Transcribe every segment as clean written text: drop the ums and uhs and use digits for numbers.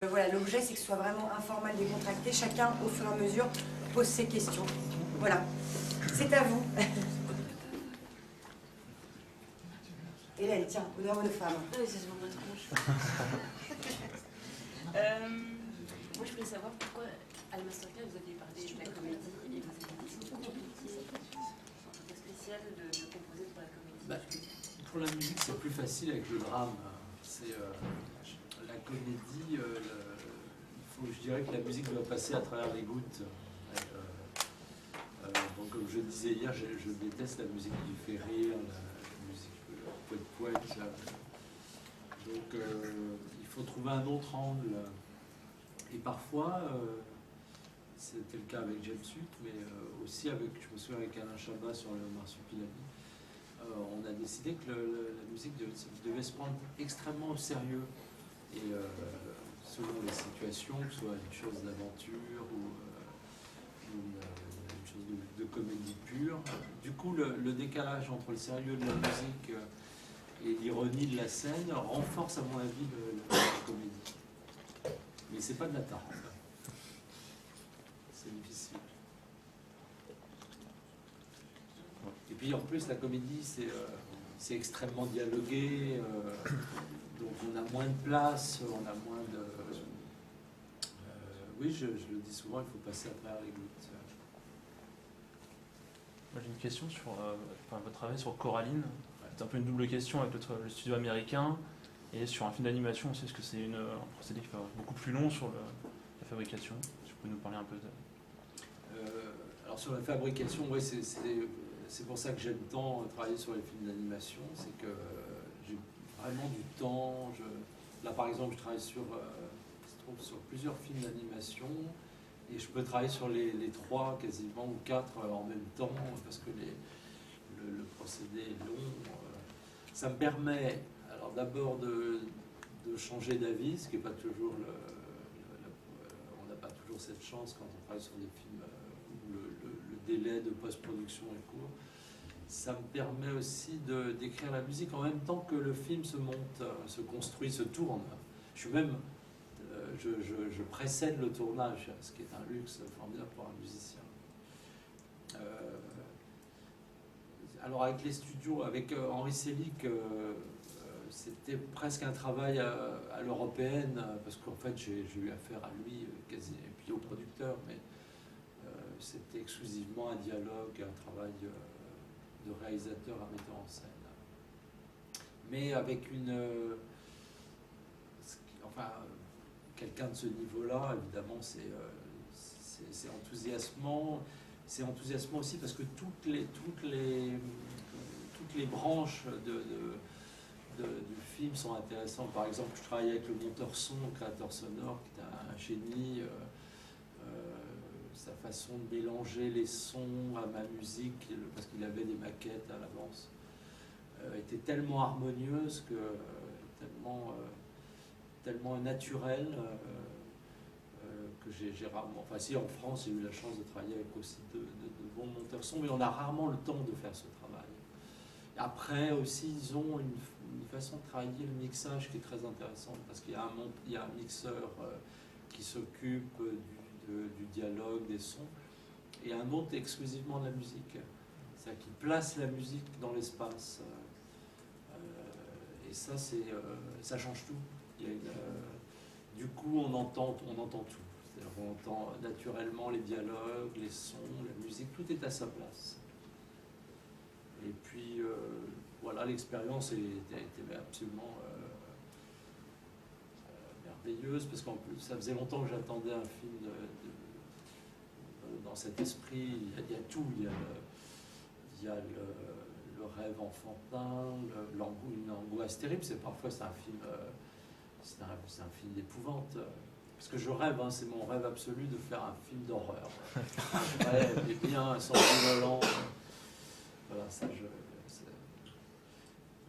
Voilà, l'objet, c'est que ce soit vraiment informel, décontracté. Chacun, au fur et à mesure, pose ses questions. Voilà. C'est à vous. Hélène, tiens, honneur aux femmes. Oui, c'est mon tronche. Moi, je voulais savoir pourquoi, à la Masterclass, vous aviez parlé de la comédie et vous avez dit que c'était compliqué, un peu spécial de composer pour la comédie. Pour la musique, c'est plus facile avec le drame. C'est la comédie, je dirais que la musique doit passer à travers les gouttes. Donc, comme je disais hier, je déteste la musique qui fait rire, la musique poète-poète. Donc, il faut trouver un autre angle. Et parfois, c'était le cas avec James Hutt, mais aussi avec, je me souviens, avec Alain Chabat sur le Marsupilami. On a décidé que la musique devait se prendre extrêmement au sérieux. Et selon les situations, que ce soit une chose d'aventure ou une chose de comédie pure. Du coup, le décalage entre le sérieux de la musique et l'ironie de la scène renforce, à mon avis, la comédie. Mais c'est pas de la tarte. C'est difficile. Et puis en plus, la comédie, c'est extrêmement dialogué. Donc on a moins de place, on a moins de... oui, je le dis souvent, il faut passer à travers les gouttes. Moi, j'ai une question sur votre travail sur Coraline. C'est un peu une double question avec le studio américain et sur un film d'animation aussi, parce que c'est un procédé qui va beaucoup plus long sur la fabrication. Si vous pouvez nous parler un peu de... Alors sur la fabrication, ouais, c'est pour ça que j'aime tant travailler sur les films d'animation, c'est que j'ai vraiment du temps. Là par exemple, je travaille sur plusieurs films d'animation et je peux travailler sur les 3 quasiment ou 4 en même temps parce que le procédé est long. Ça me permet alors d'abord de changer d'avis, ce qui n'est pas toujours on n'a pas toujours cette chance quand on travaille sur des films où le délai de post-production est court. Ça me permet aussi d'écrire la musique en même temps que le film se monte, se construit, se tourne. Je suis même, je précède le tournage, ce qui est un luxe formidable pour un musicien. Alors avec les studios, avec Henri Selick, c'était presque un travail à l'européenne, parce qu'en fait j'ai eu affaire à lui quasi, et puis au producteur, mais c'était exclusivement un dialogue, un travail de réalisateur à metteur en scène. Mais avec quelqu'un de ce niveau-là, évidemment, c'est enthousiasmant. C'est enthousiasmant aussi parce que toutes les branches du film sont intéressantes. Par exemple, je travaille avec le monteur son, le créateur sonore, qui est un génie. Sa façon de mélanger les sons à ma musique, parce qu'il avait des maquettes à l'avance, était tellement harmonieuse, tellement naturelle, que j'ai rarement... Enfin si, en France, j'ai eu la chance de travailler avec aussi de bons monteurs son, mais on a rarement le temps de faire ce travail. Après aussi, ils ont une façon de travailler le mixage qui est très intéressante, parce qu'il y a un mixeur qui s'occupe du dialogue, des sons, et un autre exclusivement de la musique. C'est-à-dire qu'il place la musique dans l'espace. Et ça, ça change tout. Du coup, on entend tout. C'est-à-dire qu'on entend naturellement les dialogues, les sons, la musique, tout est à sa place. Et puis, voilà, l'expérience était absolument merveilleuse, parce qu'en plus, ça faisait longtemps que j'attendais un film dans cet esprit. Il y a tout. Il y a le rêve enfantin, une angoisse terrible. Parfois, c'est un film d'épouvante. Parce que je rêve, c'est mon rêve absolu de faire un film d'horreur. Je rêve, et bien, sans violent. Voilà, ça,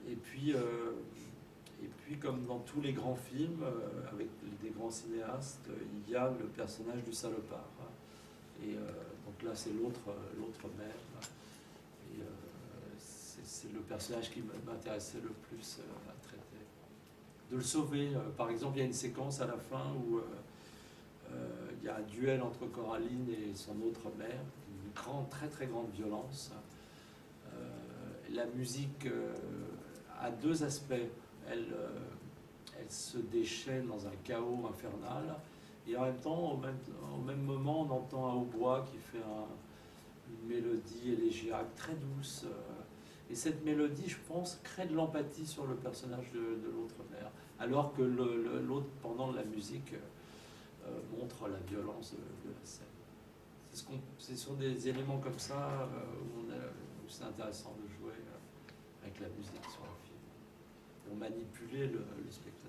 Et puis, comme dans tous les grands films, avec des grands cinéastes, il y a le personnage du salopard. Et donc là, c'est l'autre mère. Et c'est le personnage qui m'intéressait le plus à traiter. de le sauver. Par exemple, il y a une séquence à la fin où il y a un duel entre Coraline et son autre mère, une très très grande violence. La musique a deux aspects. Elle se déchaîne dans un chaos infernal, et en même temps, au même moment, on entend un hautbois qui fait une mélodie élégiaque très douce. Et cette mélodie, je pense, crée de l'empathie sur le personnage de l'autre mère, alors que l'autre, pendant la musique, montre la violence de la scène. C'est sur des éléments comme ça où c'est intéressant de jouer avec la musique sur un film, pour manipuler le spectateur.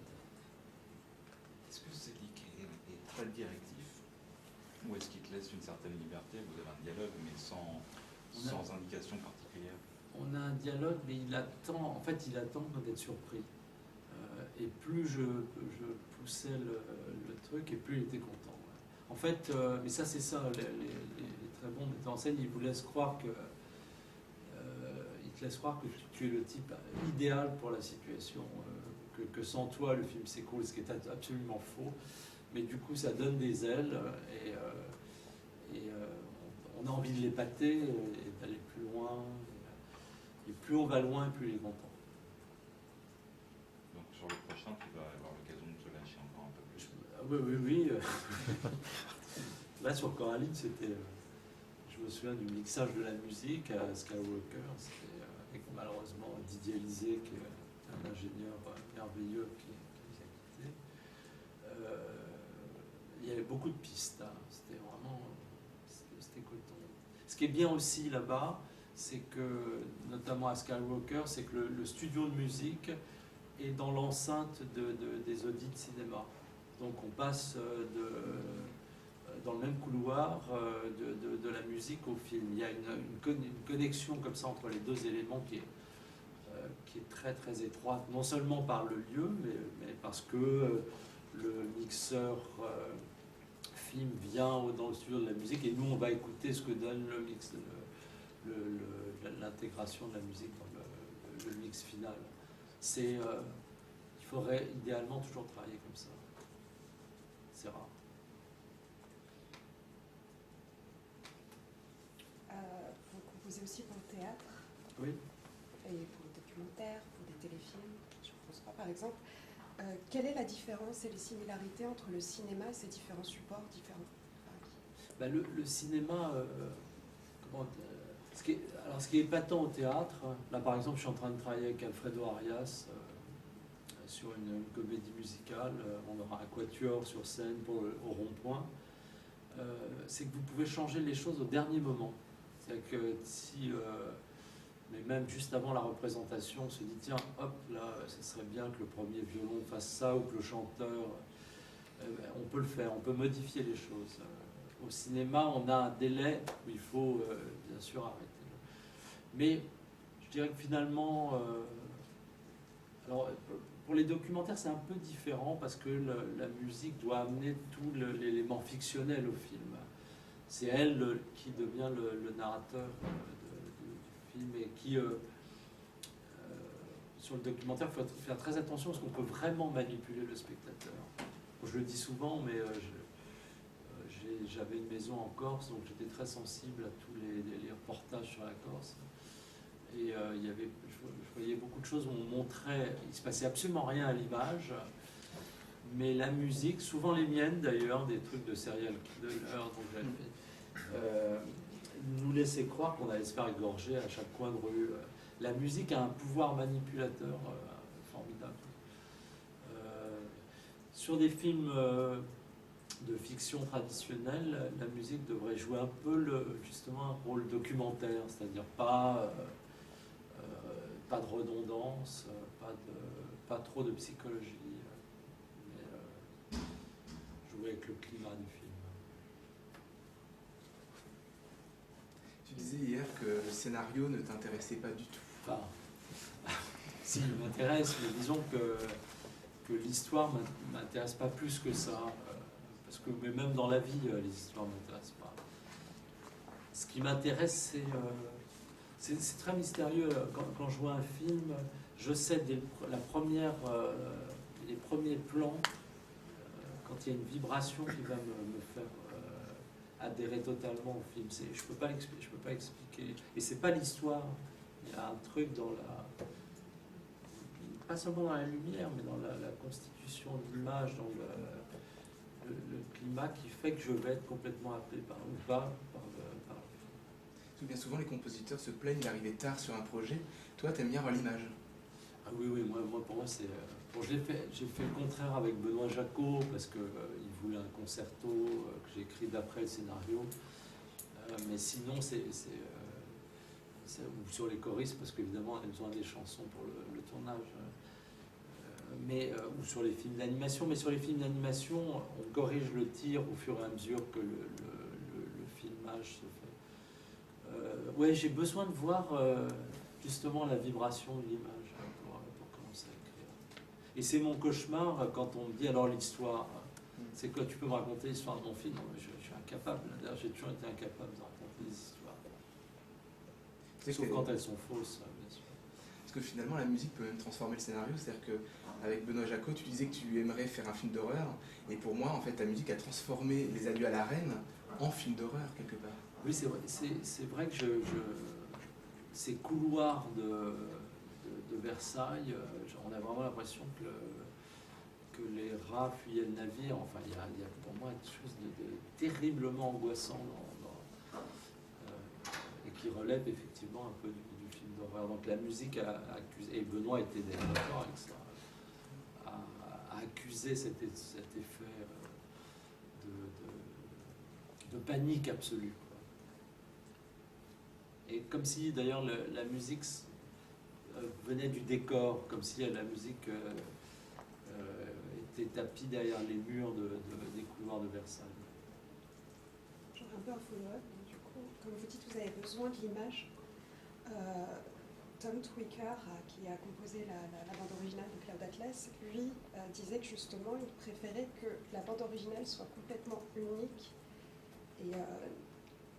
Est-ce que Selig est très directif, ou est-ce qu'il te laisse une certaine liberté? Vous avez un dialogue, mais sans indication particulière. On a un dialogue, mais il attend d'être surpris. Et plus je poussais le truc, et plus il était content. En fait, mais ça c'est ça, les très bons metteurs en scène, ils vous laissent croire que tu es le type idéal pour la situation, que sans toi le film s'écroule, ce qui est absolument faux. Mais du coup, ça donne des ailes, et on a envie de l'épater et d'aller plus loin. Et plus on va loin, plus il est content. Donc sur le prochain, tu vas avoir l'occasion de te lâcher encore un peu plus. Oui. Là, sur Coraline, c'était... je me souviens du mixage de la musique à Skywalker. C'était avec malheureusement Didier Lisée, qui est un ingénieur merveilleux qui nous a quittés. Il y avait beaucoup de pistes. Hein. C'était vraiment... C'était coton. Ce qui est bien aussi là-bas, c'est que, notamment à Skywalker, c'est que le studio de musique est dans l'enceinte des audits de cinéma. Donc on passe dans le même couloir de la musique au film. Il y a une connexion comme ça entre les deux éléments qui est très très étroite, non seulement par le lieu, mais parce que le mixeur film vient dans le studio de la musique, et nous on va écouter ce que donne le mix, l'intégration de la musique dans le mix final. Il faudrait idéalement toujours travailler comme ça. C'est rare. Vous composez aussi pour le théâtre, Oui. et pour le documentaire, pour des téléfilms, sur France 3 par exemple. Quelle est la différence et les similarités entre le cinéma et ses différents supports différents? Le cinéma, ce qui est épatant au théâtre, là par exemple je suis en train de travailler avec Alfredo Arias sur une comédie musicale, on aura un quatuor sur scène au rond-point, c'est que vous pouvez changer les choses au dernier moment. C'est-à-dire que si, mais même juste avant la représentation, on se dit tiens, hop, là, ce serait bien que le premier violon fasse ça, ou que le chanteur, on peut le faire, on peut modifier les choses. Au cinéma, on a un délai où il faut bien sûr arrêter. Mais je dirais que finalement, alors pour les documentaires, c'est un peu différent parce que la musique doit amener tout l'élément fictionnel au film. C'est elle qui devient le narrateur du film, et qui, sur le documentaire, il faut faire très attention parce qu'on peut vraiment manipuler le spectateur. Bon, je le dis souvent, mais j'avais une maison en Corse, donc j'étais très sensible à tous les reportages sur la Corse. Et je voyais beaucoup de choses où on montrait, il ne se passait absolument rien à l'image, mais la musique, souvent les miennes d'ailleurs, des trucs de serial killer, nous laissait croire qu'on allait se faire égorger à chaque coin de rue. La musique a un pouvoir manipulateur formidable. Sur des films de fiction traditionnelle, la musique devrait jouer un peu justement un rôle documentaire, c'est-à-dire pas de redondance, pas trop de psychologie, mais jouer avec le climat du film. Tu disais hier que le scénario ne t'intéressait pas du tout. Enfin, si, il m'intéresse, mais disons que l'histoire ne m'intéresse pas plus que ça. Parce que mais même dans la vie, les histoires ne m'intéressent pas. Ce qui m'intéresse, c'est très mystérieux. Quand je vois un film, je sais dès la première les premiers plans, quand il y a une vibration qui va me faire adhérer totalement au film. Je peux pas expliquer. Et c'est pas l'histoire. Il y a un truc dans pas seulement dans la lumière, mais dans la constitution de l'image, dans le climat qui fait que je vais être complètement happé par le film. Parce que bien souvent, les compositeurs se plaignent d'arriver tard sur un projet. Toi, t'aimes bien voir l'image. Ah oui, moi pour moi, c'est... j'ai fait le contraire avec Benoît Jacot, parce qu'il voulait un concerto que j'ai écrit d'après le scénario. Mais sinon, ou sur les choristes, parce qu'évidemment, on a besoin des chansons pour le tournage. Ou sur les films d'animation. Mais sur les films d'animation, on corrige le tir au fur et à mesure que le filmage se fait. Ouais, j'ai besoin de voir justement la vibration de l'image pour commencer à écrire. Et c'est mon cauchemar quand on me dit alors l'histoire. C'est quoi, tu peux me raconter l'histoire de mon film? Non, mais je suis incapable. D'ailleurs, j'ai toujours été incapable de raconter des histoires. Sauf quand elles sont fausses, bien sûr. Parce que finalement, la musique peut même transformer le scénario. C'est-à-dire qu'avec Benoît Jacot, tu disais que tu aimerais faire un film d'horreur. Et pour moi, en fait, ta musique a transformé Les Adieux à la Reine en film d'horreur, quelque part. Oui, c'est vrai. C'est vrai que ces couloirs de Versailles, on a vraiment l'impression que les rats fuyaient le navire. Enfin, il y a pour moi quelque chose de terriblement angoissant et qui relève effectivement un peu du film d'horreur. Donc la musique a accusé, et Benoît était d'accord avec ça, a accusé cet effet de panique absolue. Et comme si d'ailleurs la musique venait du décor, comme si la musique était tapie derrière les murs des couloirs de Versailles. J'aurais un peu un follow-up. Du coup, comme vous dites, vous avez besoin de l'image. Tom Twicker, qui a composé la bande originale de Cloud Atlas, lui disait que justement, il préférait que la bande originale soit complètement unique et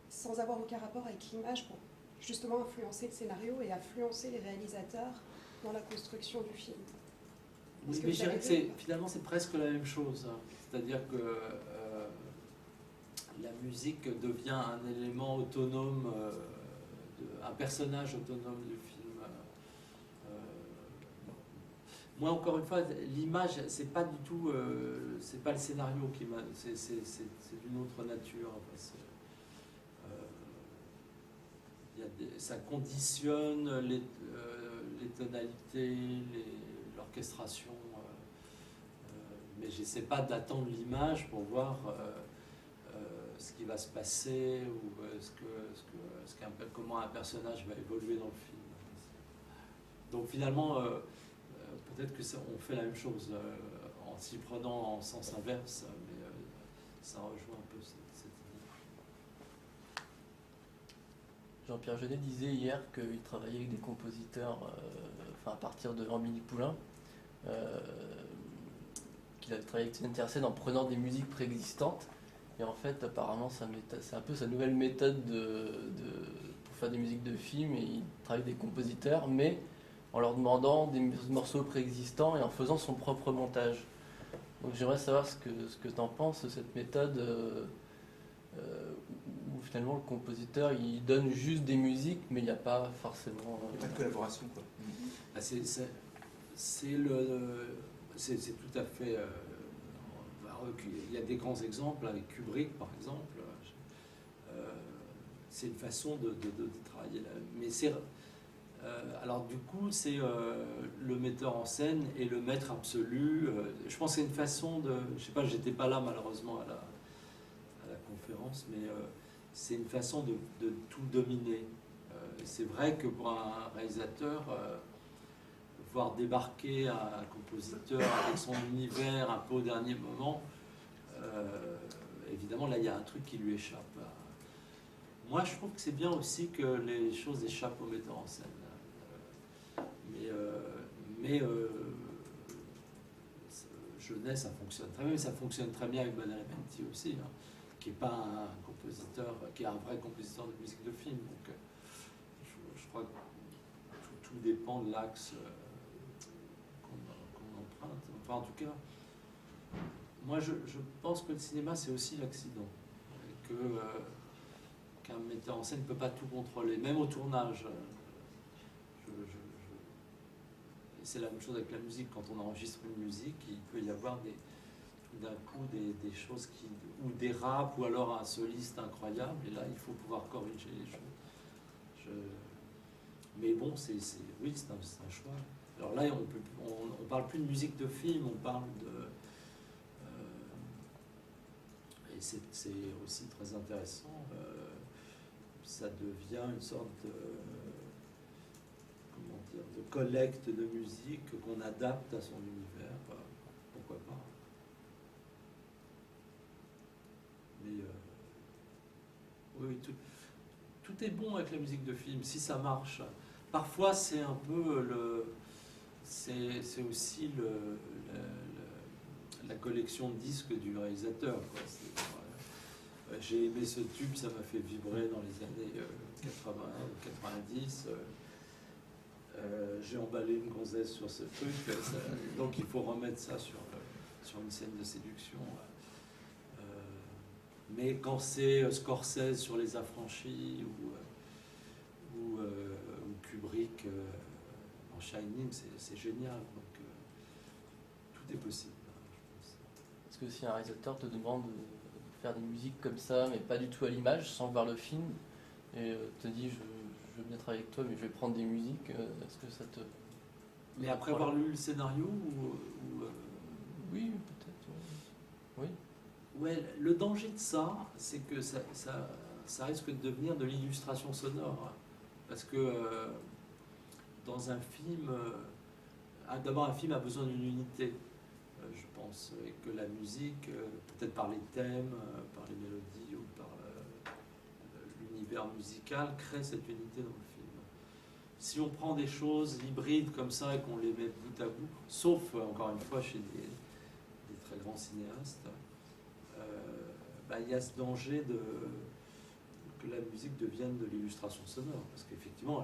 sans avoir aucun rapport avec l'image pour justement influencer le scénario et influencer les réalisateurs dans la construction du film. Oui, mais je dirais que finalement c'est presque la même chose. C'est-à-dire que la musique devient un élément autonome, un personnage autonome du film. Moi, encore une fois, l'image, c'est pas du tout, c'est pas le scénario qui m'a, c'est d'une autre nature. Ça conditionne les tonalités, l'orchestration, mais j'essaie pas d'attendre l'image pour voir ce qui va se passer ou comment un personnage va évoluer dans le film. Donc finalement, peut-être que on fait la même chose en s'y prenant en sens inverse, mais ça rejoint un peu cette idée. Jean-Pierre Jeunet disait hier qu'il travaillait avec des compositeurs, à partir de Amélie Poulain, qu'il avait travaillé avec Étienne Tiersen en prenant des musiques préexistantes. Et en fait, apparemment, c'est un peu sa nouvelle méthode pour faire des musiques de films. Et il travaille avec des compositeurs, mais en leur demandant des morceaux préexistants et en faisant son propre montage. Donc j'aimerais savoir ce que tu en penses de cette méthode où finalement le compositeur il donne juste des musiques, mais il n'y a pas forcément... Il n'y a pas de collaboration, quoi. Ah, c'est tout à fait... il y a des grands exemples avec Kubrick, par exemple. C'est une façon de travailler là. Mais c'est... alors du coup, c'est le metteur en scène et le maître absolu. Je pense que c'est une façon de... Je sais pas, j'étais pas là malheureusement à la conférence, mais c'est une façon de tout dominer. C'est vrai que pour un réalisateur, voir débarquer un compositeur avec son univers un peu au dernier moment, évidemment là il y a un truc qui lui échappe. Moi je trouve que c'est bien aussi que les choses échappent au metteur en scène. Mais Jeunet, ça fonctionne très bien, mais ça fonctionne très bien avec Badalamenti aussi, hein, qui n'est pas un compositeur, qui est un vrai compositeur de musique de film. Donc je crois que tout dépend de l'axe qu'on emprunte. contraintes. Enfin, en tout cas, moi, je pense que le cinéma, c'est aussi l'accident. Et que, qu'un metteur en scène ne peut pas tout contrôler, même au tournage. Et c'est la même chose avec la musique. Quand on enregistre une musique, il peut y avoir tout d'un coup des choses ou des raps, ou alors un soliste incroyable. Et là, il faut pouvoir corriger les choses. Mais bon, oui, c'est un choix. Alors là, on parle plus de musique de film, on parle de... et c'est aussi très intéressant. Ça devient une sorte de... comment dire, de collecte de musique qu'on adapte à son univers. Pourquoi pas. Mais oui, tout est bon avec la musique de film, si ça marche. Parfois, c'est un peu c'est aussi la collection de disques du réalisateur, quoi. J'ai aimé ce tube, ça m'a fait vibrer dans les années 80 ou 90. J'ai emballé une gonzesse sur ce truc, donc il faut remettre ça sur une scène de séduction. Mais quand c'est Scorsese sur Les Affranchis ou Kubrick en Shining, c'est génial. Donc tout est possible, je pense. Est-ce que si un réalisateur te demande de faire des musiques comme ça, mais pas du tout à l'image, sans voir le film, et te dit je veux bien travailler avec toi, mais je vais prendre des musiques, est-ce que ça te... Mais après avoir lu le scénario Oui, peut-être. Oui. Ouais, le danger de ça, c'est que ça risque de devenir de l'illustration sonore. Parce que dans un film, d'abord un film a besoin d'une unité, je pense, et que la musique, peut-être par les thèmes, par les mélodies ou par l'univers musical, crée cette unité dans le film. Si on prend des choses hybrides comme ça et qu'on les met bout à bout, sauf encore une fois chez des très grands cinéastes, il y a ce danger que la musique devienne de l'illustration sonore, parce qu'effectivement,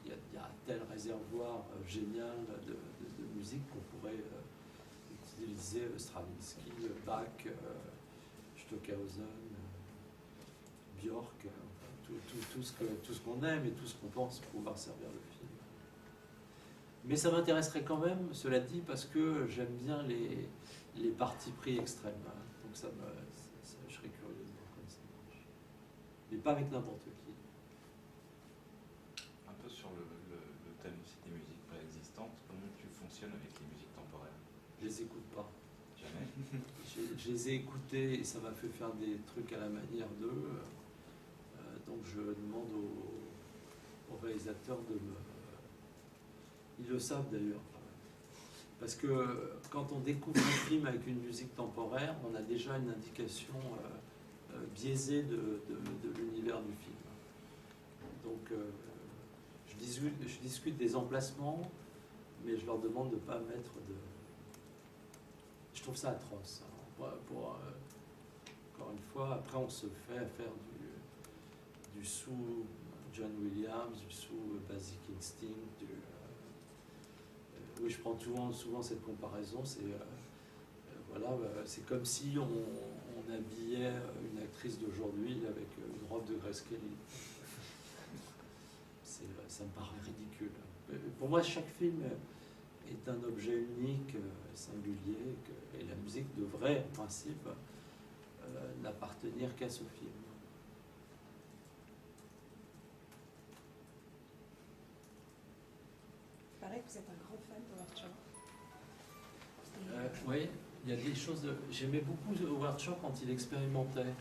il y a un tel réservoir génial de musique qu'on pourrait utiliser Stravinsky, Bach, Stockhausen, Björk, tout ce qu'on aime et tout ce qu'on pense pouvoir servir le film. Mais ça m'intéresserait quand même, cela dit, parce que j'aime bien les partis pris extrêmes. Donc je serais curieux de voir comment ça marche. Mais pas avec n'importe qui. Un peu sur le thème aussi des musiques préexistantes, comment tu fonctionnes avec les musiques temporaires? Je les écoute pas. Jamais. Je les ai écoutées et ça m'a fait faire des trucs à la manière d'eux. Donc je demande aux réalisateurs de me... Ils le savent d'ailleurs. Parce que quand on découvre un film avec une musique temporaire, on a déjà une indication biaisée de l'univers du film. Donc je discute des emplacements, mais je leur demande de ne pas mettre de... Je trouve ça atroce. Hein. Encore une fois, après on se fait à faire du sous John Williams, du sous Basic Instinct, oui, je prends souvent cette comparaison. C'est comme si on habillait une actrice d'aujourd'hui avec une robe de Grace Kelly. Ça me paraît ridicule. Pour moi, chaque film est un objet unique, singulier, et la musique devrait, en principe, n'appartenir qu'à ce film. Il paraît que vous êtes un grand fan d'Howard Shore. Oui, il y a des choses... J'aimais beaucoup Howard Shore quand il expérimentait.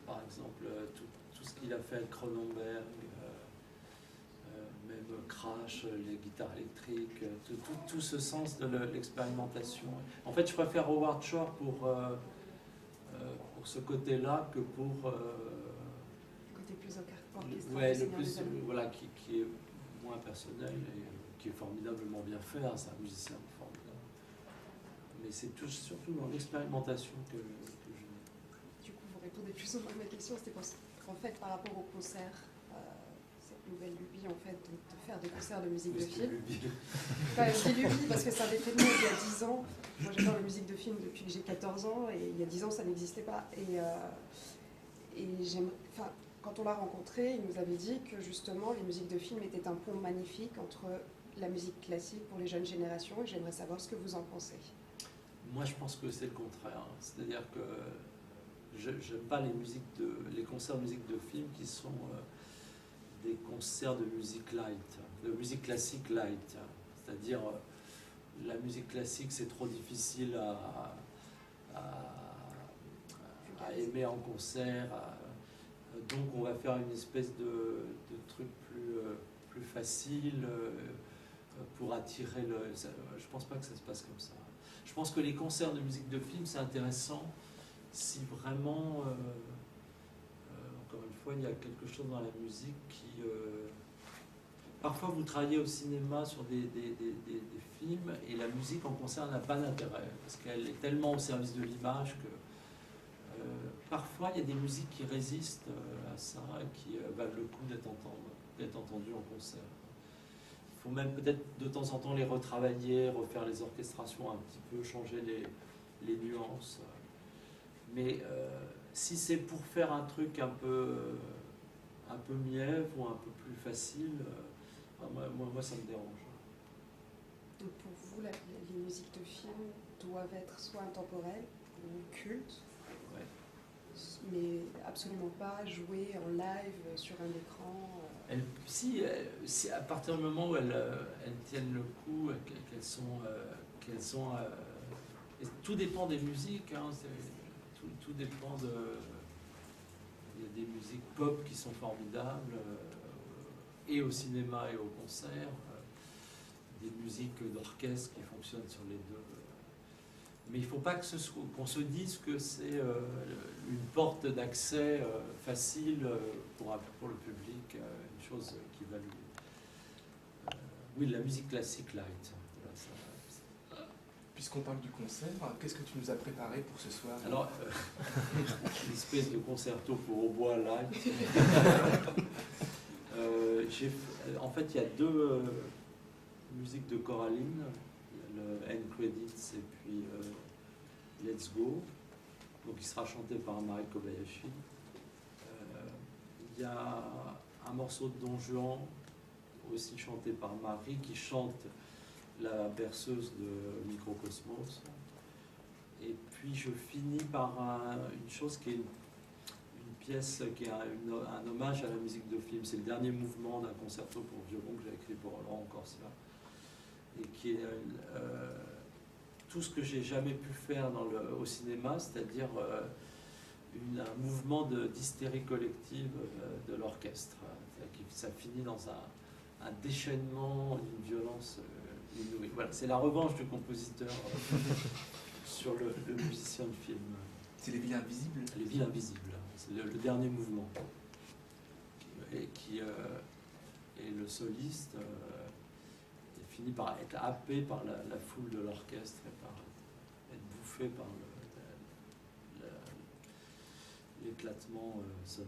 Par exemple, tout ce qu'il a fait avec Cronenberg, même Crash, les guitares électriques, tout ce sens de l'expérimentation. En fait, je préfère Howard Shore pour ce côté-là que pour... Le côté plus orchestral. Ouais, le plus, qui est moins personnel et qui est formidablement bien fait, hein, c'est un musicien formidable. Mais c'est surtout dans l'expérimentation que je... Du coup, vous répondez plus ou moins à ma question, c'était parce qu'en fait, par rapport au concert, nouvelle lubie en fait de faire des concerts de musique de Plus que film. lubie. Enfin, je dis lubie parce que ça avait été de moi il y a 10 ans. Moi j'adore la musique de film depuis que j'ai 14 ans et il y a 10 ans ça n'existait pas. Et enfin, quand on l'a rencontré, il nous avait dit que justement les musiques de film étaient un pont magnifique entre la musique classique pour les jeunes générations et j'aimerais savoir ce que vous en pensez. Moi, je pense que c'est le contraire. C'est-à-dire que je n'aime pas les concerts de musique de film qui sont des concerts de musique light, de musique classique light. C'est-à-dire, la musique classique, c'est trop difficile à aimer en concert. Donc, on va faire une espèce de truc plus facile pour attirer le... Je pense pas que ça se passe comme ça. Je pense que les concerts de musique de film, c'est intéressant si vraiment, encore une fois, il y a quelque chose dans la musique qui... Parfois, vous travaillez au cinéma sur des films et la musique en concert n'a pas d'intérêt parce qu'elle est tellement au service de l'image que parfois, il y a des musiques qui résistent à ça et qui valent le coup d'être entendues en concert. Il faut même peut-être de temps en temps les retravailler, refaire les orchestrations un petit peu, changer les nuances. Mais si c'est pour faire un truc un peu mièvre ou un peu plus facile, moi ça me dérange. Donc pour vous, les musiques de film doivent être soit intemporelles ou cultes, Ouais. mais absolument pas jouées en live sur un écran. Si à partir du moment où elles tiennent le coup, qu'elles sont tout dépend des musiques, hein, tout dépend de... Il y a des musiques pop qui sont formidables, et au cinéma et au concert, des musiques d'orchestre qui fonctionnent sur les deux. Mais il ne faut pas qu'on se dise que c'est une porte d'accès facile pour le public, une chose qui va lui... oui, la musique classique light. Voilà, ça. Puisqu'on parle du concert, qu'est-ce que tu nous as préparé pour ce soir? Alors, une espèce de concerto pour hautbois light. En fait, il y a deux musiques de Coraline, le End Credits et puis Let's Go, donc il sera chanté par Mari Kobayashi. Il y a un morceau de Don Juan, aussi chanté par Marie, qui chante la berceuse de Microcosmos. Et puis je finis par une chose qui est une pièce qui est un hommage à la musique de film. C'est le dernier mouvement d'un concerto pour violon que j'ai écrit pour Laurent Corsia, et qui est tout ce que j'ai jamais pu faire au cinéma, c'est-à-dire un mouvement d'hystérie collective de l'orchestre. Ça finit dans un déchaînement, une violence inouïe. Voilà, c'est la revanche du compositeur sur le musicien de film. C'est Les Villes Invisibles? Les Villes Invisibles, c'est le dernier mouvement. Et le soliste finit par être happé par la foule de l'orchestre et par être bouffé par l'éclatement sonore.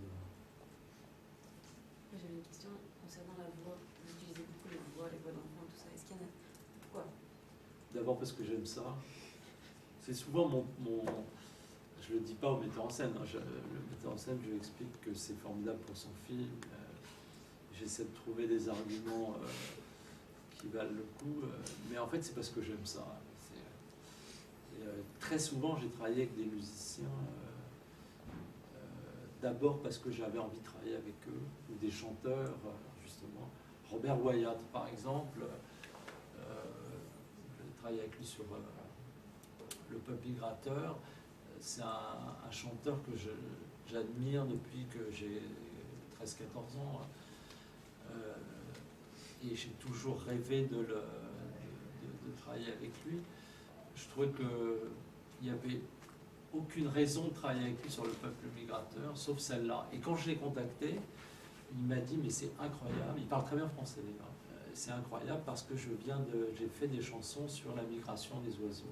J'avais une question concernant la voix. Vous utilisez beaucoup les voix d'enfants, tout ça. Est-ce qu'il y en a... Pourquoi? D'abord parce que j'aime ça. C'est souvent je le dis pas au metteur en scène. Hein. Le metteur en scène, je lui explique que c'est formidable pour son film. J'essaie de trouver des arguments qui valent le coup. Mais en fait, c'est parce que j'aime ça. Très souvent, j'ai travaillé avec des musiciens. D'abord parce que j'avais envie de travailler avec eux, ou des chanteurs, justement. Robert Wyatt, par exemple, j'ai travaillé avec lui sur Le Peuple Migrateur. C'est un chanteur que j'admire depuis que j'ai 13-14 ans. Et j'ai toujours rêvé de travailler avec lui. Je trouvais qu'il n'y avait aucune raison de travailler avec lui sur Le Peuple Migrateur, sauf celle-là. Et quand je l'ai contacté, il m'a dit, mais c'est incroyable, il parle très bien français d'ailleurs, c'est incroyable parce que j'ai fait des chansons sur la migration des oiseaux.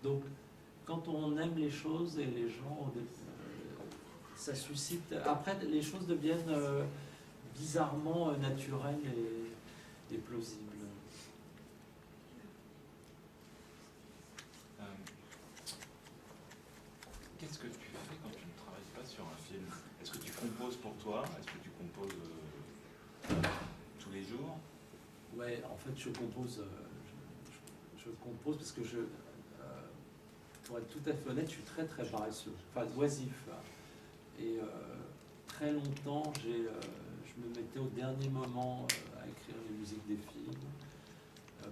Donc, quand on aime les choses et les gens, ça suscite... Après, les choses deviennent bizarrement naturel et plausible. Qu'est-ce que tu fais quand tu ne travailles pas sur un film? Est-ce que tu composes pour toi? Est-ce que tu composes tous les jours? Ouais, en fait, je compose parce que pour être tout à fait honnête, je suis très très paresseux, enfin oisif. Et très longtemps, je me mettais au dernier moment à écrire les musiques des films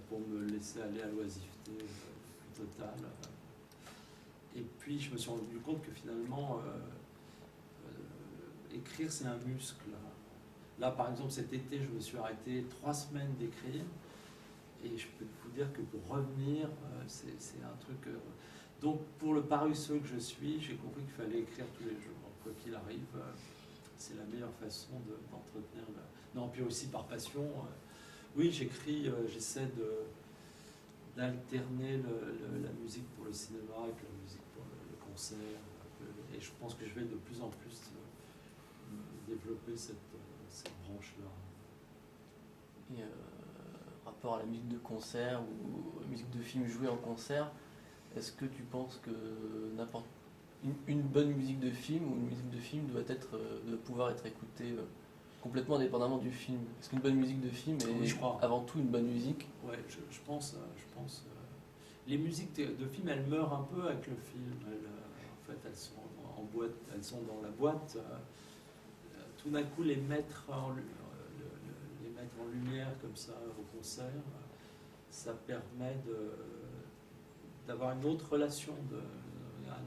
pour me laisser aller à l'oisiveté totale. Et puis, je me suis rendu compte que finalement, écrire, c'est un muscle. Là, par exemple, cet été, je me suis arrêté 3 semaines d'écrire. Et je peux vous dire que pour revenir, c'est un truc... Donc, pour le paresseux que je suis, j'ai compris qu'il fallait écrire tous les jours. Quoi qu'il arrive, c'est la meilleure façon d'entretenir... Non, puis aussi par passion. Oui, j'écris, j'essaie d'alterner la musique pour le cinéma avec la musique pour le concert. Et je pense que je vais de plus en plus développer cette branche-là. Et rapport à la musique de concert ou musique de film jouée en concert, est-ce que tu penses que une bonne musique de film ou une musique de film doit pouvoir être écoutée complètement indépendamment du film? Est-ce qu'une bonne musique de film est avant tout une bonne musique? Ouais, je pense. Les musiques de film, elles meurent un peu avec le film. En fait, elles sont en boîte, elles sont dans la boîte. Tout d'un coup, les mettre en lumière comme ça au concert, ça permet d'avoir une autre relation, d'avoir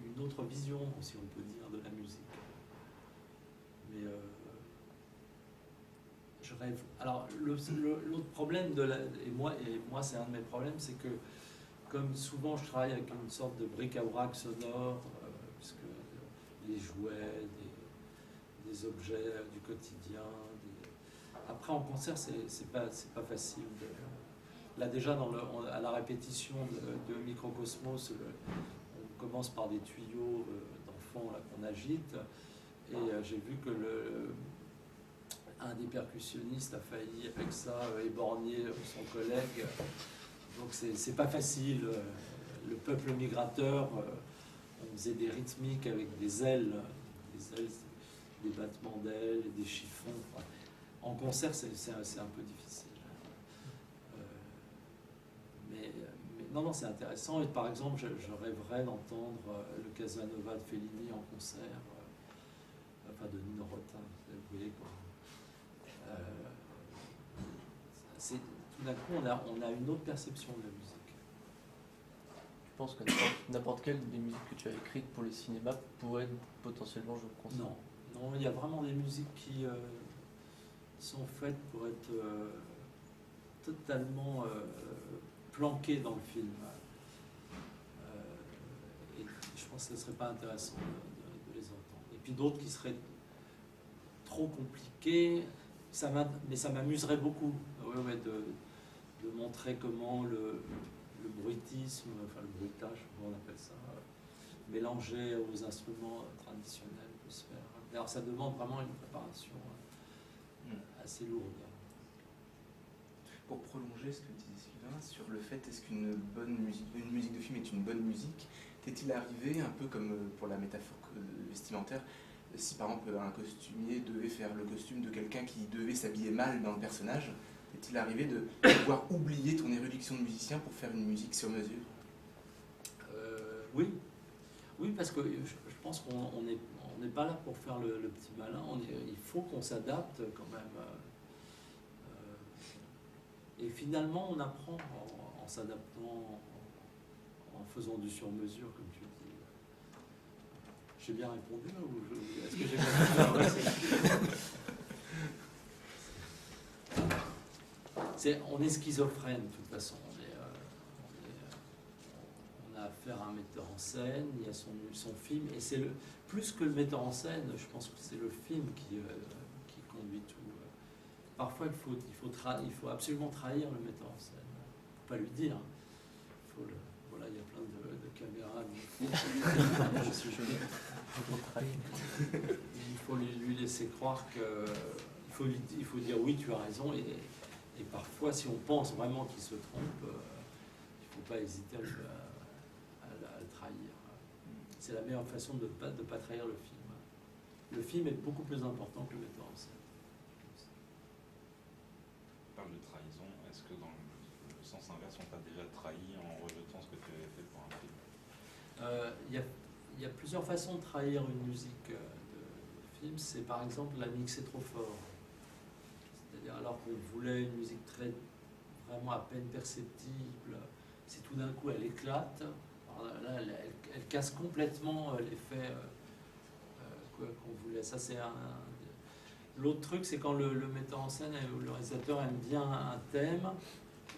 une autre vision, si on peut dire, de la musique. Mais je rêve. Alors, l'autre problème et moi c'est un de mes problèmes, c'est que comme souvent je travaille avec une sorte de bric-à-brac sonore, puisque des jouets, des objets du quotidien. Après en concert, c'est pas facile. Là déjà à la répétition de Microcosmos, on commence par des tuyaux d'enfants qu'on agite, et j'ai vu que un des percussionnistes a failli avec ça éborgner son collègue. Donc c'est pas facile. Le peuple migrateur, on faisait des rythmiques avec des ailes, des battements d'ailes et des chiffons. Enfin, en concert, c'est un peu difficile. Mais non, c'est intéressant. Et par exemple, je rêverais d'entendre le Casanova de Fellini en concert, enfin de Nino Rota, vous voyez quoi. Tout d'un coup, on a une autre perception de la musique. Je pense que n'importe quelle des musiques que tu as écrites pour le cinéma pourrait potentiellement jouer au concert. Non, il y a vraiment des musiques qui sont faites pour être totalement planquées dans le film. Et je pense que ce ne serait pas intéressant de les entendre. Et puis d'autres qui seraient trop compliquées, mais ça m'amuserait beaucoup de montrer comment le bruitisme, enfin le bruitage, comment on appelle ça, mélangé aux instruments traditionnels peut se faire. Alors ça demande vraiment une préparation assez lourde. Pour prolonger ce que disait Sylvain sur le fait est-ce qu'une musique de film est une bonne musique, t'est-il arrivé un peu comme pour la métaphore vestimentaire, si par exemple un costumier devait faire le costume de quelqu'un qui devait s'habiller mal dans le personnage, est-il arrivé de pouvoir oublier ton érudition de musicien pour faire une musique sur mesure? Oui, parce que je pense qu'on n'est pas là pour faire le petit malin. Il faut qu'on s'adapte quand même. Et finalement, on apprend en s'adaptant, en faisant du sur-mesure, comme tu dis. J'ai bien répondu là, ou est-ce que j'ai bien répondu? On est schizophrène de toute façon. On a affaire à un metteur en scène, il y a son film, et c'est plus que le metteur en scène, je pense que c'est le film qui conduit tout. Parfois, il faut absolument trahir le metteur en scène. Il ne faut pas lui dire. Voilà, il y a plein de caméras. Je suis Il faut lui laisser croire que... Il faut dire oui, tu as raison, et parfois, si on pense vraiment qu'il se trompe, il ne faut pas hésiter à le trahir. C'est la meilleure façon de ne pas trahir le film. Le film est beaucoup plus important que le metteur en scène. Tu parles de trahison, est-ce que dans le sens inverse, on t'a déjà trahi en rejetant ce que tu avais fait pour un film? Il y a plusieurs façons de trahir une musique de film. C'est par exemple la mixer trop fort. C'est-à-dire alors qu'on voulait une musique vraiment à peine perceptible, si tout d'un coup elle éclate, alors là elle casse complètement l'effet qu'on voulait. Ça c'est L'autre truc, c'est quand le metteur en scène ou le réalisateur aime bien un thème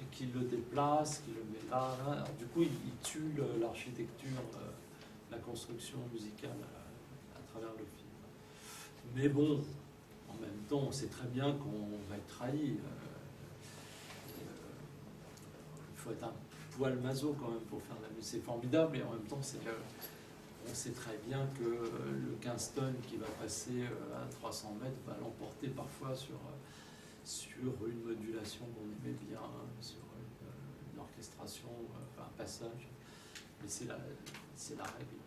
et qu'il le déplace, qu'il le met là. Alors, du coup, il tue l'architecture, la construction musicale à travers le film. Mais bon, en même temps, on sait très bien qu'on va être trahi. Il faut être un poil maso quand même pour faire de la musique. C'est formidable et en même temps, on sait très bien que le Kingston qui va passer à 300 mètres va l'emporter parfois sur une modulation qu'on aimait bien, sur une orchestration, enfin un passage. Mais c'est la règle.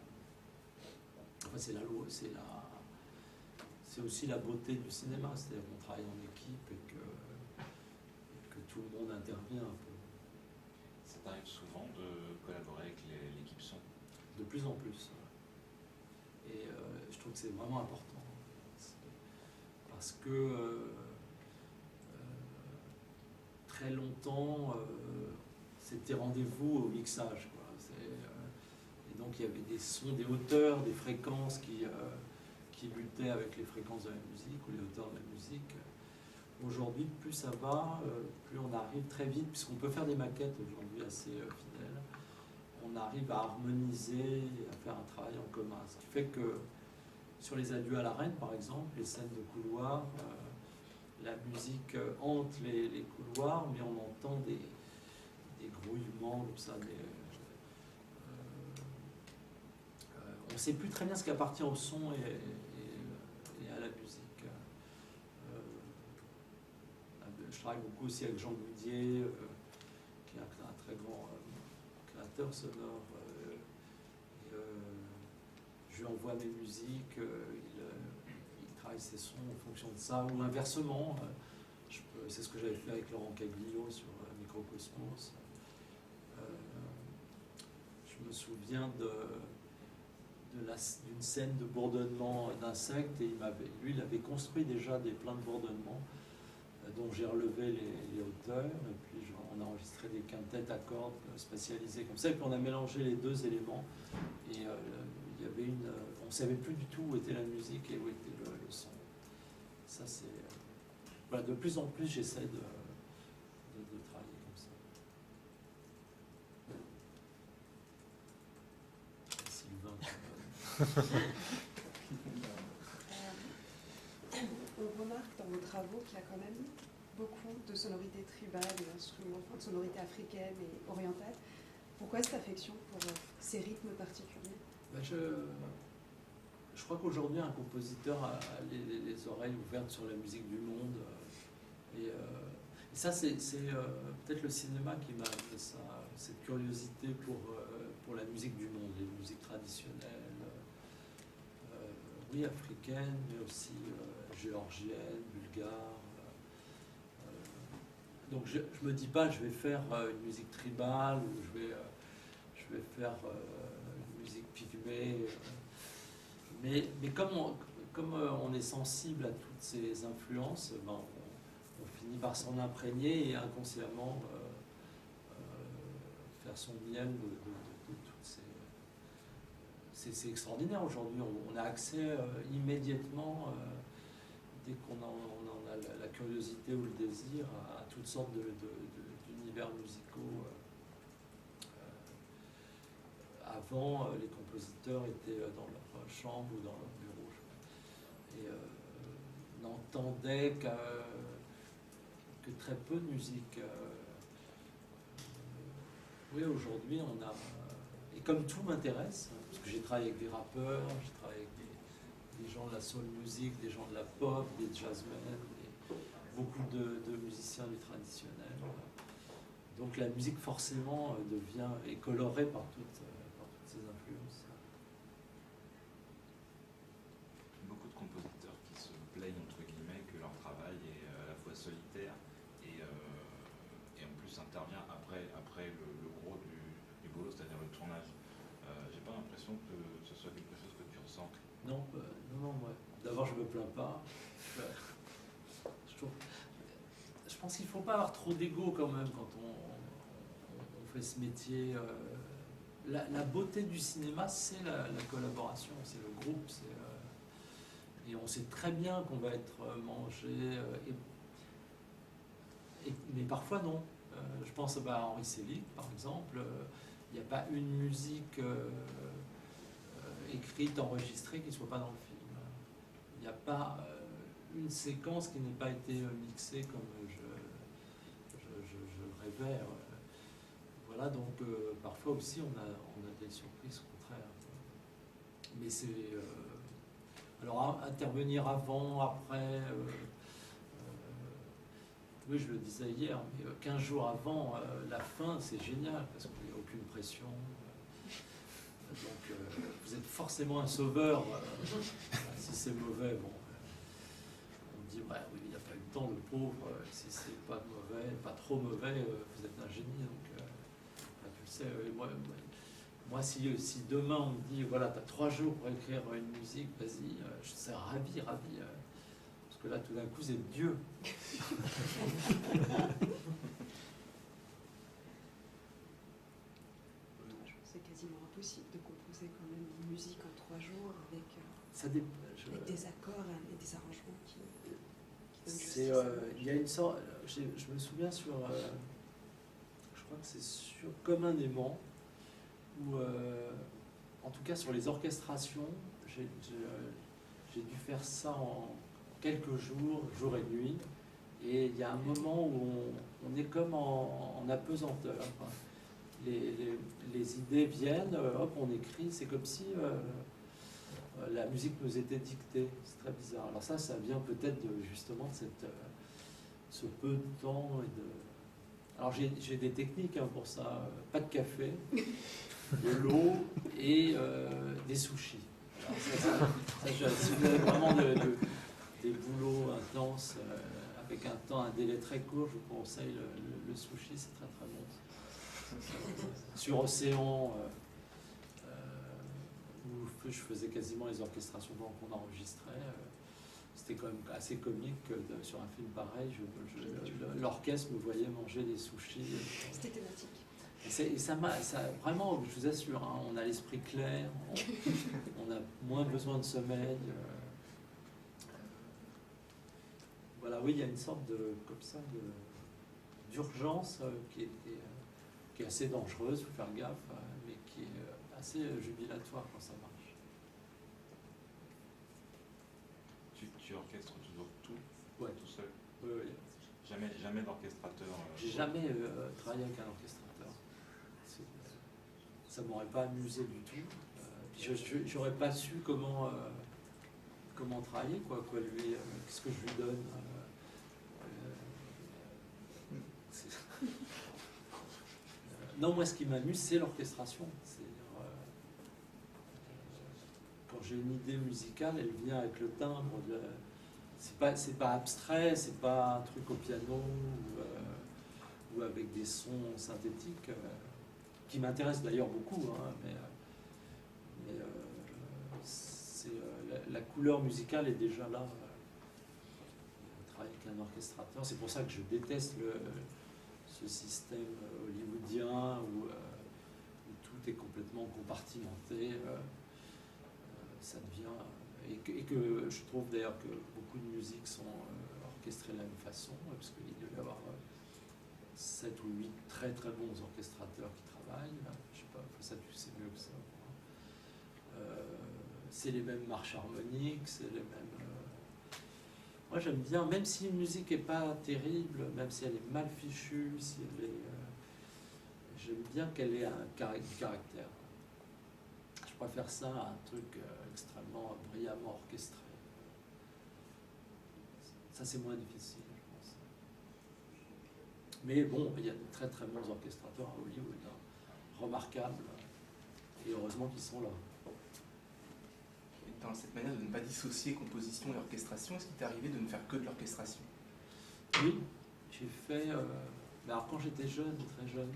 Enfin, c'est la loi, c'est aussi la beauté du cinéma, c'est-à-dire qu'on travaille en équipe et que tout le monde intervient un peu. Ça t'arrive souvent de collaborer avec l'équipe son? De plus en plus. Et je trouve que c'est vraiment important. Parce que très longtemps, c'était rendez-vous au mixage, quoi. Et donc il y avait des sons, des hauteurs, des fréquences qui luttaient avec les fréquences de la musique ou les hauteurs de la musique. Aujourd'hui, plus ça va, plus on arrive très vite, puisqu'on peut faire des maquettes aujourd'hui assez fidèles, on arrive à harmoniser, à faire un travail en commun. Ce qui fait que sur les Adieux à la Reine, par exemple, les scènes de couloir, la musique hante les couloirs, mais on entend des grouillements, comme ça, on ne sait plus très bien ce qui appartient au son et à la musique. Je travaille beaucoup aussi avec Jean Goudier, qui est un très grand créateur sonore. Je lui envoie mes musiques, il travaille ses sons en fonction de ça, ou inversement. C'est ce que j'avais fait avec Laurent Caglio sur Microcosmos. Je me souviens d'une scène de bourdonnement d'insectes, et lui, il avait construit déjà plein de bourdonnements, dont j'ai relevé les hauteurs, et puis on a enregistré des quintettes à cordes spatialisées comme ça, et puis on a mélangé les deux éléments, et il y avait on ne savait plus du tout où était la musique et où était le son. Ça c'est... Voilà, de plus en plus j'essaie de travailler comme ça. Sylvain. On remarque dans vos travaux qu'il y a quand même beaucoup de sonorités tribales et d'instruments, enfin, de sonorités africaines et orientales. Pourquoi cette affection pour ces rythmes particuliers? Je crois qu'aujourd'hui, un compositeur a les oreilles ouvertes sur la musique du monde. Et ça, c'est peut-être le cinéma qui m'a amené ça, cette curiosité pour la musique du monde, les musiques traditionnelles, oui, africaines, mais aussi géorgiennes, bulgares. Donc je me dis pas, je vais faire une musique tribale, ou je vais faire une musique pygmée. Mais comme on est sensible à toutes ces influences, ben, on finit par s'en imprégner et inconsciemment faire son miel de toutes ces... C'est extraordinaire aujourd'hui, on a accès immédiatement, dès qu'on en a la curiosité ou le désir, à toutes sortes d'univers musicaux. Avant, les compositeurs étaient dans leur chambre ou dans leur bureau et n'entendaient que très peu de musique. Oui, aujourd'hui, on a... Et comme tout m'intéresse, parce que j'ai travaillé avec des rappeurs, j'ai travaillé avec des gens de la soul music, des gens de la pop, des jazzmen, beaucoup de musiciens du traditionnel. Donc la musique forcément est colorée par toutes ces influences. Beaucoup de compositeurs qui se plaignent entre guillemets que leur travail est à la fois solitaire et en plus intervient après le gros du boulot, c'est-à-dire le tournage. J'ai pas l'impression que ce soit quelque chose que tu ressens. Non, moi, d'abord je me plains pas. Je pense qu'il ne faut pas avoir trop d'ego quand même quand on fait ce métier. La beauté du cinéma, c'est la collaboration, c'est le groupe. Et on sait très bien qu'on va être mangé. Mais parfois non. Je pense à Henri Selick, par exemple. Il n'y a pas une musique écrite, enregistrée qui ne soit pas dans le film. Il n'y a pas une séquence qui n'ait pas été mixée comme je rêvais. Voilà, donc parfois aussi on a des surprises contraires. Mais c'est... alors intervenir avant, après... oui, je le disais hier, mais 15 jours avant la fin, c'est génial parce qu'il n'y a aucune pression. Donc vous êtes forcément un sauveur. Si c'est mauvais, bon, on dit ouais, oui, il n'a pas eu le temps, le pauvre. Si c'est pas mauvais, pas trop mauvais, vous êtes un génie. Donc tu le sais. Moi, si demain on me dit voilà, tu as 3 jours pour écrire une musique, vas-y, je serais ravi. Parce que là, tout d'un coup, c'est Dieu. C'est quasiment impossible de composer quand même une musique en 3 jours avec, avec des accords et des arrangements qui donnent justice. Il y a une sorte, je me souviens sur, je crois que c'est sur Comme un aimant, où, en tout cas sur les orchestrations, j'ai dû faire ça en quelques jours, jour et nuit, et il y a un moment où on est comme en apesanteur. Les idées viennent, hop, on écrit, c'est comme si la musique nous était dictée. C'est très bizarre. Alors ça vient peut-être justement de ce peu de temps. Alors j'ai des techniques pour ça. Pas de café, de l'eau et des sushis. Alors si vous avez vraiment des boulots intenses, avec un délai très court, je vous conseille le sushi, c'est très très bon. Sur Océan, où je faisais quasiment les orchestrations qu'on enregistrait, c'était quand même assez comique sur un film pareil. L'orchestre me voyait manger des sushis. C'était thématique. Et ça vraiment, je vous assure, on a l'esprit clair, on a moins besoin de sommeil. Voilà, oui, il y a une sorte d'urgence qui est assez dangereuse, il faut faire gaffe, mais qui est assez jubilatoire quand ça marche. Tu orchestres toujours tout, tout seul? Oui. Jamais d'orchestrateur? J'ai jamais travaillé avec un orchestrateur. Ça m'aurait pas amusé du tout. Puis j'aurais pas su comment travailler, quoi lui, qu'est-ce que je lui donne. Non, moi, ce qui m'amuse, c'est l'orchestration. Quand j'ai une idée musicale, elle vient avec le timbre. C'est pas abstrait, c'est pas un truc au piano ou avec des sons synthétiques, qui m'intéressent d'ailleurs beaucoup. Mais la couleur musicale est déjà là. On travaille avec un orchestrateur. C'est pour ça que je déteste ce système hollywoodien où tout est complètement compartimenté. Ça devient... Et que je trouve d'ailleurs que beaucoup de musiques sont orchestrées de la même façon, parce qu'il doit y avoir 7 ou 8 très très bons orchestrateurs qui travaillent. Je sais pas, ça tu sais mieux que ça. C'est les mêmes marches harmoniques, c'est les mêmes... Moi j'aime bien, même si une musique n'est pas terrible, même si elle est mal fichue, si elle est... j'aime bien qu'elle ait du caractère. préfère ça à un truc extrêmement brillamment orchestré. Ça, c'est moins difficile, je pense. Mais bon, il y a de très très bons orchestrateurs à Hollywood, remarquables, et heureusement qu'ils sont là. Dans cette manière de ne pas dissocier composition et orchestration, est-ce qu'il t'est arrivé de ne faire que de l'orchestration? Oui, j'ai fait, alors quand j'étais jeune, très jeune,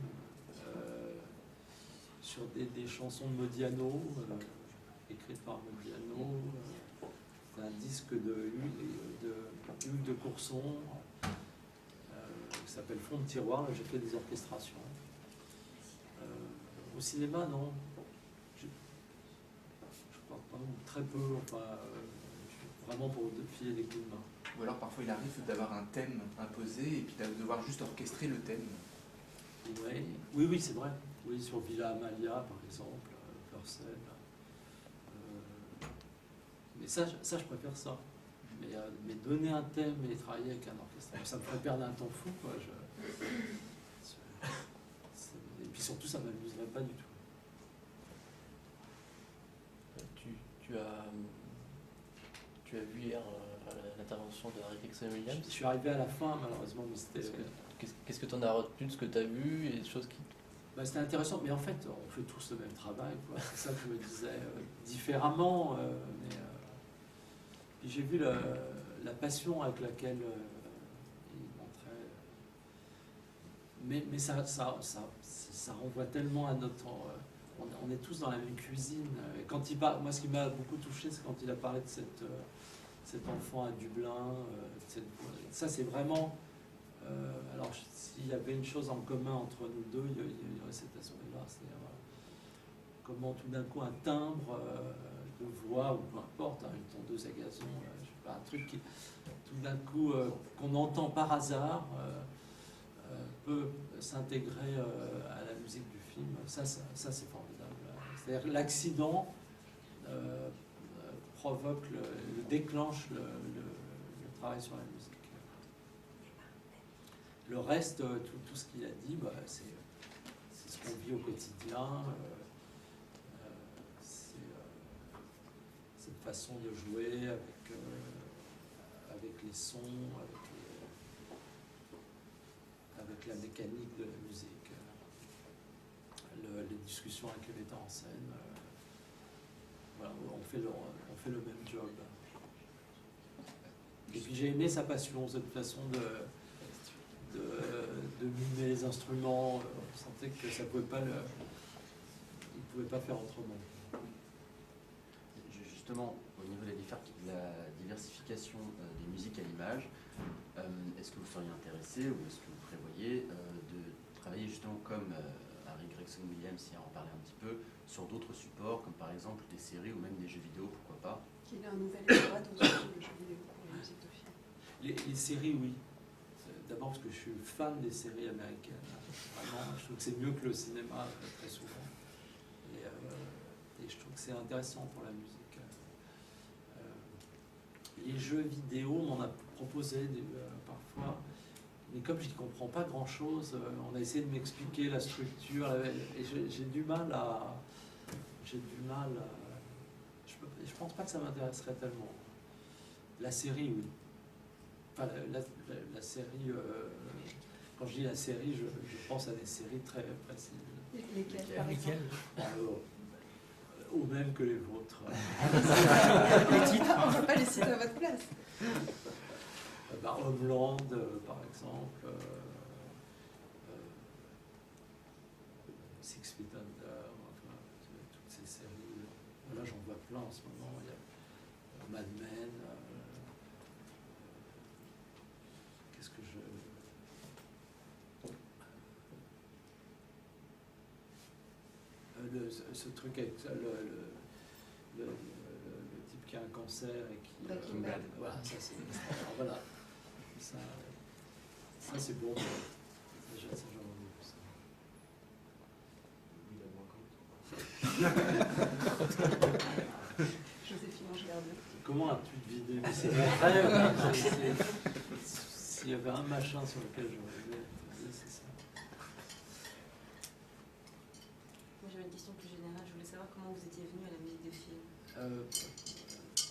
sur des chansons de Modiano, écrites par Modiano, un disque de Hugues de Courson, qui s'appelle Fond de tiroir, là j'ai fait des orchestrations. Au cinéma, non. Je crois pas, ou très peu, enfin, vraiment pour filer des coups de main. Ou alors parfois il arrive d'avoir un thème imposé et puis de devoir juste orchestrer le thème. Ouais. Oui, c'est vrai. Oui, sur Villa Amalia, par exemple, Purcell. Mais ça, je préfère ça. Mais donner un thème et travailler avec un orchestre, ça me ferait perdre un temps fou, quoi. Et puis surtout, ça ne m'amuserait pas du tout. Tu as vu hier l'intervention de Harry Gregson Williams. Je suis arrivé à la fin, malheureusement, mais c'était... Qu'est-ce que tu en as retenu de ce que tu as vu et des choses qui... C'était intéressant, mais en fait, on fait tous le même travail, quoi. C'est ça que je me disais, différemment. Puis j'ai vu la passion avec laquelle il montrait. Mais ça renvoie tellement à notre... on est tous dans la même cuisine. Et quand il parle, moi, ce qui m'a beaucoup touché, c'est quand il a parlé de cet enfant à Dublin. Ça, c'est vraiment... alors, s'il y avait une chose en commun entre nous deux, il y aurait cet aspect-là. C'est-à-dire comment tout d'un coup un timbre de voix, ou peu importe, une tondeuse à gazon, je sais pas, un truc qui, tout d'un coup, qu'on entend par hasard, peut s'intégrer à la musique du film. Ça c'est formidable. C'est-à-dire l'accident provoque, déclenche le travail sur la musique. Le reste, tout ce qu'il a dit, c'est ce qu'on vit au quotidien. Cette façon de jouer avec les sons, avec la mécanique de la musique, les discussions avec le metteur en scène. Voilà, on fait le même job. Et puis j'ai aimé sa passion, cette façon de mimer les instruments. On sentait que ça pouvait pas il ne pouvait pas faire autrement. Justement, au niveau de la diversification des musiques à l'image, est-ce que vous seriez intéressé ou est-ce que vous prévoyez de travailler justement comme Harry Gregson Williams y a en parlé un petit peu, sur d'autres supports, comme par exemple des séries ou même des jeux vidéo, pourquoi pas? Qu'il a un nouvel droit dans le jeu vidéo pour les musiques de film. Les séries, oui. D'abord parce que je suis fan des séries américaines. Vraiment, je trouve que c'est mieux que le cinéma très souvent. Et je trouve que c'est intéressant pour la musique. Les jeux vidéo, on m'en a proposé parfois, mais comme je n'y comprends pas grand-chose, on a essayé de m'expliquer la structure, et j'ai du mal à... Je pense pas que ça m'intéresserait tellement. La série, oui. Enfin, la série, quand je dis la série, je pense à des séries très précises. Lesquelles, par exemple? Ou même que les vôtres. Les titres, on ne peut pas les citer à votre place. Homeland, par exemple. Six Feet Under, enfin, toutes ces séries. Là, j'en vois plein en ce moment. Il y a Mad Men. Qu'est-ce que je... ce truc avec le type qui a un cancer et qui... Breaking Bad. Voilà, ça c'est... Voilà. Ça c'est bon. Déjà, ça j'en ai Joséphine Ange-Gardien. Comment as-tu vidé? Mais c'est vrai, s'il y avait un machin sur lequel je rêvais, c'est ça. Moi j'avais une question plus générale, je voulais savoir comment vous étiez venu à la musique de film.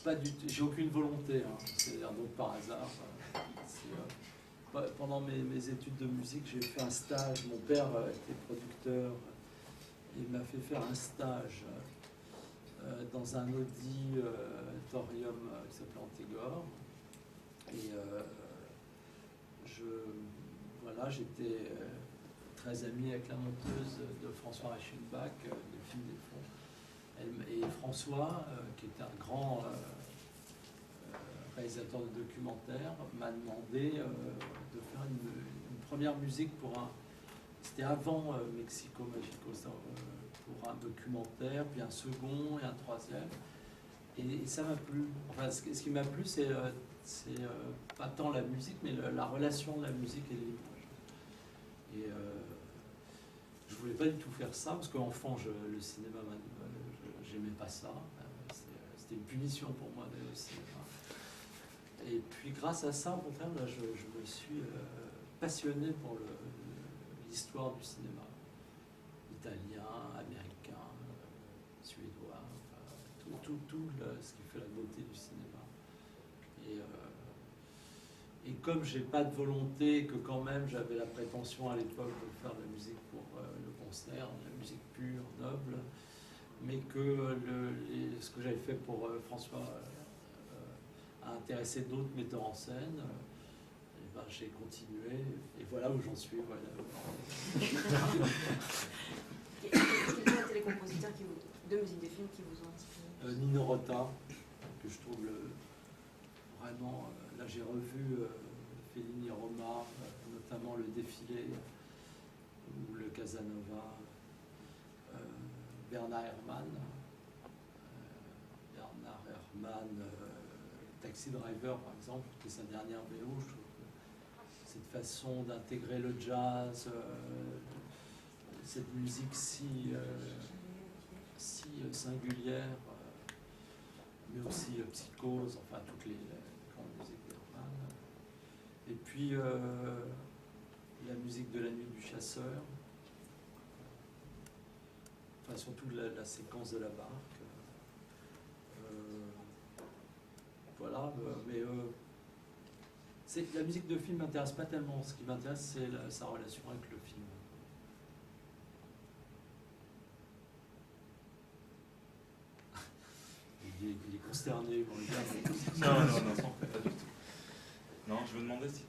Pas du tout, j'ai aucune volonté, hein. C'est un donc par hasard. Pendant mes études de musique, j'ai fait un stage. Mon père était producteur. Il m'a fait faire un stage dans un auditorium qui s'appelait Antigore. Et voilà, j'étais très ami avec la monteuse de François Reichenbach, de Film des Fonds. Et François, qui était un grand réalisateur de documentaires, m'a demandé de faire une première musique pour un... C'était avant Mexico Magico, pour un documentaire, puis un second et un troisième. Et ça m'a plu. Enfin, ce qui m'a plu, c'est pas tant la musique, mais la relation de la musique et de l'image. Et je voulais pas du tout faire ça, parce qu'enfant, le cinéma, j'aimais pas ça. C'était une punition pour moi d'aller au cinéma. Et puis grâce à ça, au contraire, là, je me suis passionné pour l'histoire du cinéma. Italien, américain, suédois, enfin, tout ce qui fait la beauté du cinéma. Et comme j'ai pas de volonté, que quand même j'avais la prétention à l'époque de faire de la musique pour le concert, de la musique pure, noble, mais que ce que j'avais fait pour François a intéressé d'autres metteurs en scène, et ben, j'ai continué, et voilà où j'en suis. Voilà. Quels ont été les compositeurs de musique de film qui vous ont inspiré? Nino Rota, que je trouve vraiment... là j'ai revu Fellini Roma, notamment le défilé, ou le Casanova, Bernard Herrmann, Taxi Driver par exemple, qui est sa dernière BO. Je trouve que cette façon d'intégrer le jazz, cette musique si singulière, mais aussi Psychose, enfin toutes les grandes musiques d'Herrmann. Et puis la musique de La Nuit du Chasseur, enfin surtout la séquence de la barque. Voilà, mais la musique de film m'intéresse pas tellement. Ce qui m'intéresse, c'est sa relation avec le film. Il est consterné quand il regarde. Non, pas du tout. Non, je me demandais si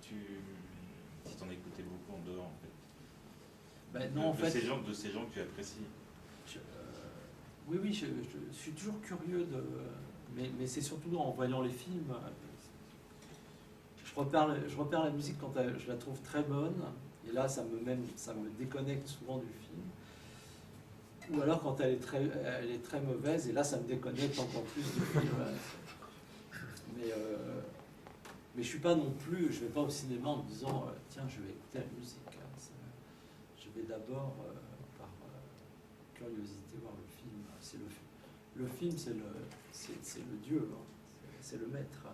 t'en écoutais beaucoup en dehors, en fait. Ben, non, en fait, ces gens que tu apprécies. Oui, je suis toujours curieux de... Mais c'est surtout en voyant les films. Je repère la musique quand je la trouve très bonne, et là ça me déconnecte souvent du film. Ou alors quand elle est très mauvaise, et là ça me déconnecte encore plus du film. Mais je suis pas non plus, je vais pas au cinéma en me disant tiens, je vais écouter la musique. Je vais d'abord par curiosité voir le film. Le film, c'est le Dieu, hein. C'est le maître.